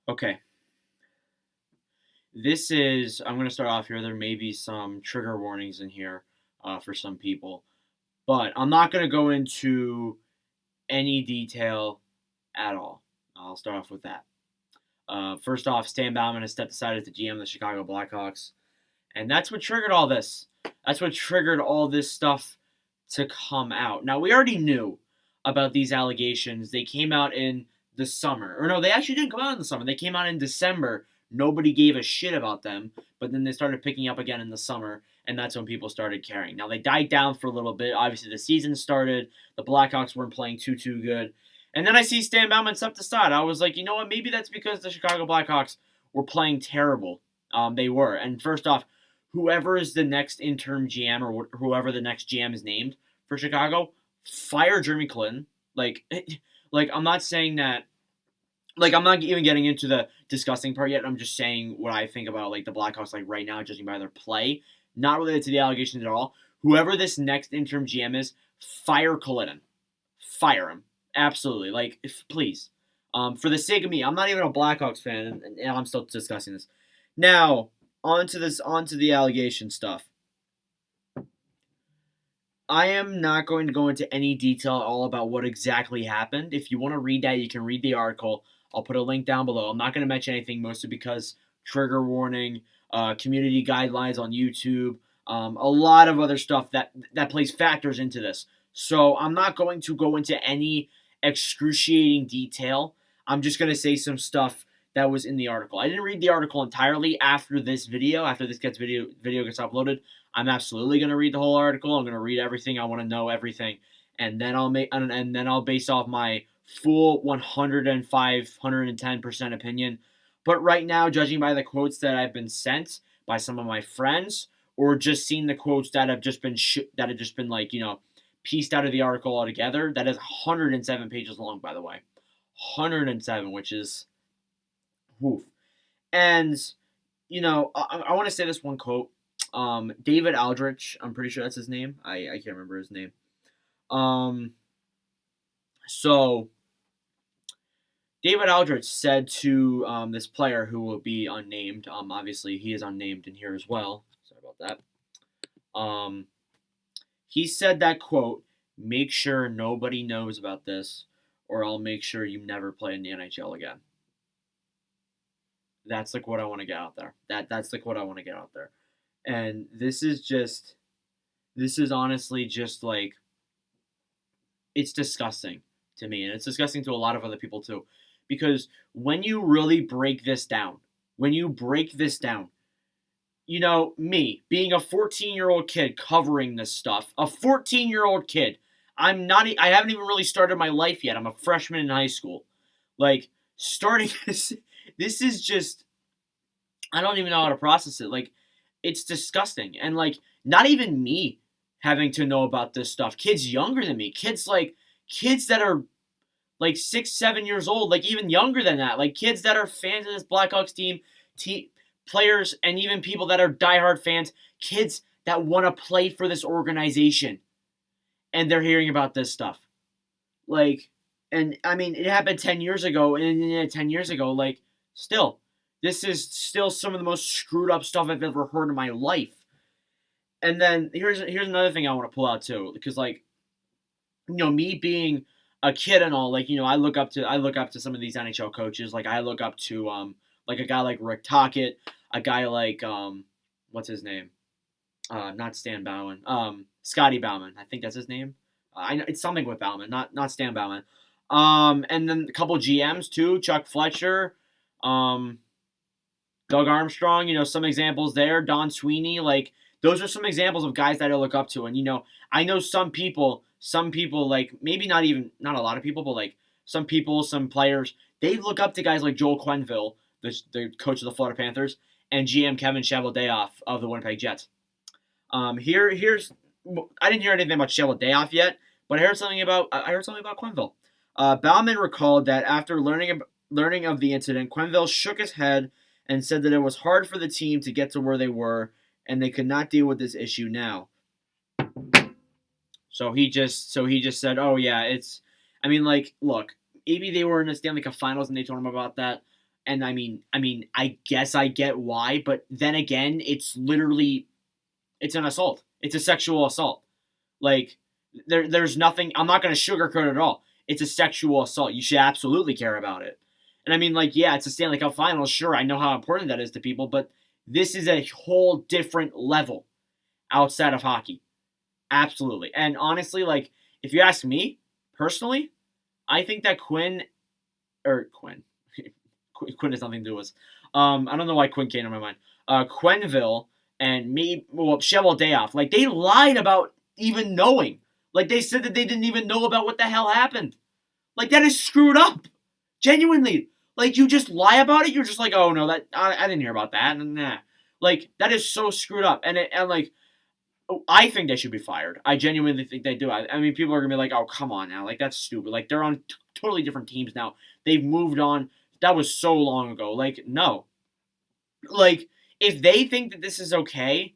Okay, I'm going to start off here. There may be some trigger warnings in here for some people, but I'm not going to go into any detail at all. I'll start off with that. First off, Stan Bowman has stepped aside as the GM of the Chicago Blackhawks, and that's what triggered all this. That's what triggered all this stuff to come out. Now, we already knew about these allegations. They came out in the summer. Or no, they actually didn't come out in the summer. They came out in December. Nobody gave a shit about them, but then they started picking up again in the summer, and that's when people started caring. Now, they died down for a little bit. Obviously, the season started. The Blackhawks weren't playing too good. And then I see Stan Bowman step aside. I was like, you know what? Maybe that's because the Chicago Blackhawks were playing terrible. They were. And first off, whoever is the next interim GM or whoever the next GM is named for Chicago, fire Jeremy Clinton. Like, like I'm not saying that. Like, I'm not even getting into the disgusting part yet. I'm just saying what I think about like the Blackhawks like right now, judging by their play, not related to the allegations at all. Whoever this next interim GM is, fire Clinton, fire him, absolutely. Like, please, for the sake of me, I'm not even a Blackhawks fan, and I'm still discussing this. Now, onto the allegation stuff. I am not going to go into any detail at all about what exactly happened. If you want to read that, you can read the article. I'll put a link down below. I'm not going to mention anything, mostly because trigger warning, community guidelines on YouTube, a lot of other stuff that plays factors into this. So I'm not going to go into any excruciating detail. I'm just going to say some stuff that was in the article. I didn't read the article entirely after this video. After this video gets uploaded, I'm absolutely going to read the whole article. I'm going to read everything. I want to know everything, and then I'll base off my full 105, 110% opinion. But right now, judging by the quotes that I've been sent by some of my friends, or just seeing the quotes that have just been like pieced out of the article altogether, that is 107 pages long, by the way, 107, which is woof. And I want to say this one quote. David Aldrich, I'm pretty sure that's his name. I can't remember his name. Um, so David Aldrich said to this player who will be unnamed. Obviously he is unnamed in here as well. Sorry about that. He said that quote: "Make sure nobody knows about this, or I'll make sure you never play in the NHL again." That's like what I want to get out there. That's like what I want to get out there. And this is honestly just like, it's disgusting to me, and it's disgusting to a lot of other people too, because when you really break this down, me being a 14-year-old kid covering this stuff, a 14-year-old kid, I haven't even really started my life yet. I'm a freshman in high school. Like, starting this is just, I don't even know how to process it. Like, it's disgusting. And like, not even me having to know about this stuff. Kids younger than me, kids that are like 6, 7 years old, like even younger than that, like kids that are fans of this Blackhawks team, players, and even people that are diehard fans, kids that want to play for this organization, and they're hearing about this stuff. Like, and I mean, it happened 10 years ago, and 10 years ago, like, still, this is still some of the most screwed up stuff I've ever heard in my life. And then here's another thing I want to pull out too, because like, me being a kid and all, like, I look up to some of these NHL coaches. Like, I look up to like a guy like Rick Tocchet, a guy like what's his name? Not Stan Bowman. Scotty Bowman. I think that's his name. I know it's something with Bowman, not Stan Bowman. And then a couple GMs too, Chuck Fletcher, um, Doug Armstrong. Some examples there. Don Sweeney. Like, those are some examples of guys that I look up to. And I know some people, like, maybe not a lot of people, but like some people, some players, they look up to guys like Joel Quenneville, the coach of the Florida Panthers, and GM Kevin Cheveldayoff of the Winnipeg Jets. Here's I didn't hear anything about Cheveldayoff yet, but I heard something about Quenneville. Bauman recalled that after learning of the incident, Quenneville shook his head and said that it was hard for the team to get to where they were, and they could not deal with this issue now. So he just said, "Oh yeah, it's." I mean, like, look, maybe they were in the Stanley Cup Finals and they told him about that. And I guess I get why, but then again, it's literally it's an assault. It's a sexual assault. Like there's nothing. I'm not going to sugarcoat it at all. It's a sexual assault. You should absolutely care about it. And yeah, it's a Stanley Cup Final. Sure, I know how important that is to people, but this is a whole different level outside of hockey. Absolutely. And honestly, like if you ask me personally, I think that Quinn or Quinn Quinn has nothing to do with us. I don't know why Quinn came to my mind. Quenneville and me, well, Cheveldayoff, like they lied about even knowing. Like they said that they didn't even know about what the hell happened. Like that is screwed up. Genuinely. Like you just lie about it. You're just like, oh no, that I didn't hear about that. Nah. Like that is so screwed up. And like I think they should be fired. I genuinely think they do. I mean, people are gonna be like, "Oh, come on now! Like that's stupid. Like they're on totally different teams now. They've moved on. That was so long ago. Like no. Like if they think that this is okay,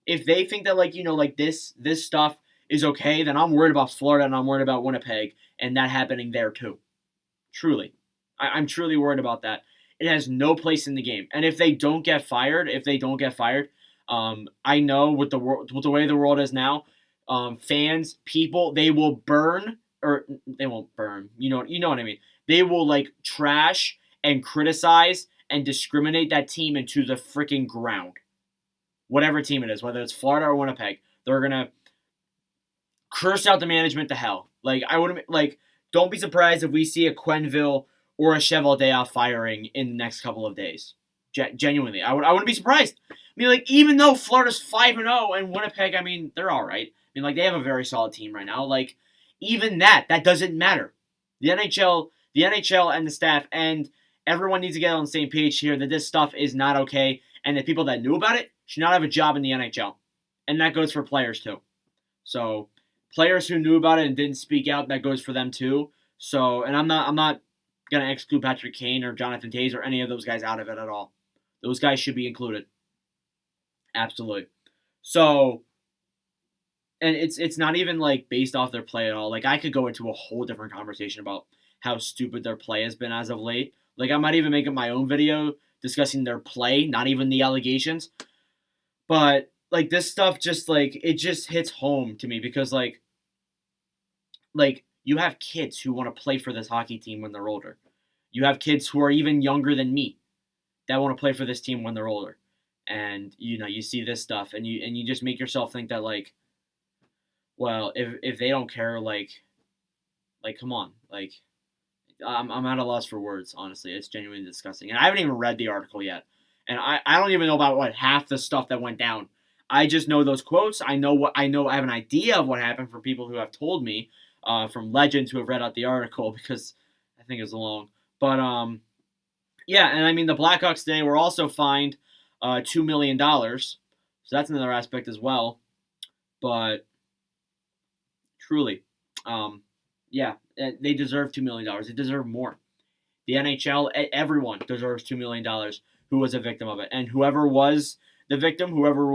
if they think that like this stuff is okay, then I'm worried about Florida and I'm worried about Winnipeg and that happening there too. Truly, I'm truly worried about that. It has no place in the game. And if they don't get fired, I know with the way the world is now, fans, people, they will burn or they won't burn. You know what I mean. They will like trash and criticize and discriminate that team into the freaking ground. Whatever team it is, whether it's Florida or Winnipeg, they're gonna curse out the management to hell. Like I wouldn't like. Don't be surprised if we see a Quenneville or a Cheveldayoff firing in the next couple of days. Genuinely, I wouldn't be surprised. I mean, like even though Florida's 5-0 and Winnipeg, I mean they're all right. I mean, like they have a very solid team right now. Like even that doesn't matter. The NHL, and the staff and everyone needs to get on the same page here that this stuff is not okay, and the people that knew about it should not have a job in the NHL, and that goes for players too. So players who knew about it and didn't speak out, that goes for them too. So, and I'm not gonna exclude Patrick Kane or Jonathan Toews or any of those guys out of it at all. Those guys should be included. Absolutely. So, and it's not even like based off their play at all. Like I could go into a whole different conversation about how stupid their play has been as of late. Like I might even make it my own video discussing their play, not even the allegations. But like this stuff just like it just hits home to me because like you have kids who want to play for this hockey team when they're older. You have kids who are even younger than me that want to play for this team when they're older. And you see this stuff and you just make yourself think that like, well, if they don't care, like come on. Like I'm at a loss for words, honestly. It's genuinely disgusting. And I haven't even read the article yet. And I don't even know about what half the stuff that went down. I just know those quotes. I have an idea of what happened from people who have told me, from legends who have read out the article because I think it's long. But yeah, and I mean the Blackhawks today were also fined $2 million, so that's another aspect as well. But truly, yeah, they deserve $2 million. They deserve more. The NHL, everyone deserves $2 million who was a victim of it, and whoever was the victim, whoever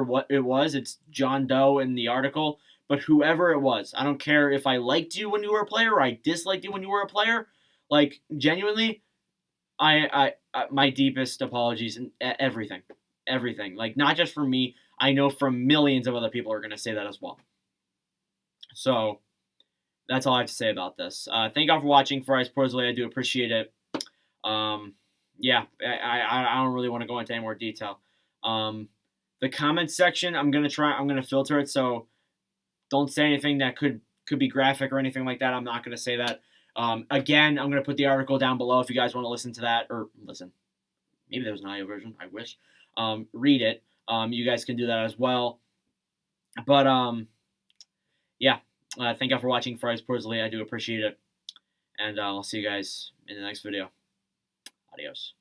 what it was, it's John Doe in the article. But whoever it was, I don't care if I liked you when you were a player or I disliked you when you were a player. Like genuinely, I my deepest apologies and everything. Like not just for me, I know from millions of other people are gonna say that as well. So that's all I have to say about this. Thank y'all for watching. For Supposedly, I do appreciate it. Yeah, I don't really want to go into any more detail. The comments section, I'm gonna filter it, so don't say anything that could be graphic or anything like that. I'm not gonna say that. Again, I'm gonna put the article down below if you guys want to listen to that or listen. Maybe there was an audio version. I wish. Read it. You guys can do that as well. But yeah. Thank y'all for watching. For Supposedly, I do appreciate it. And I'll see you guys in the next video. Adios.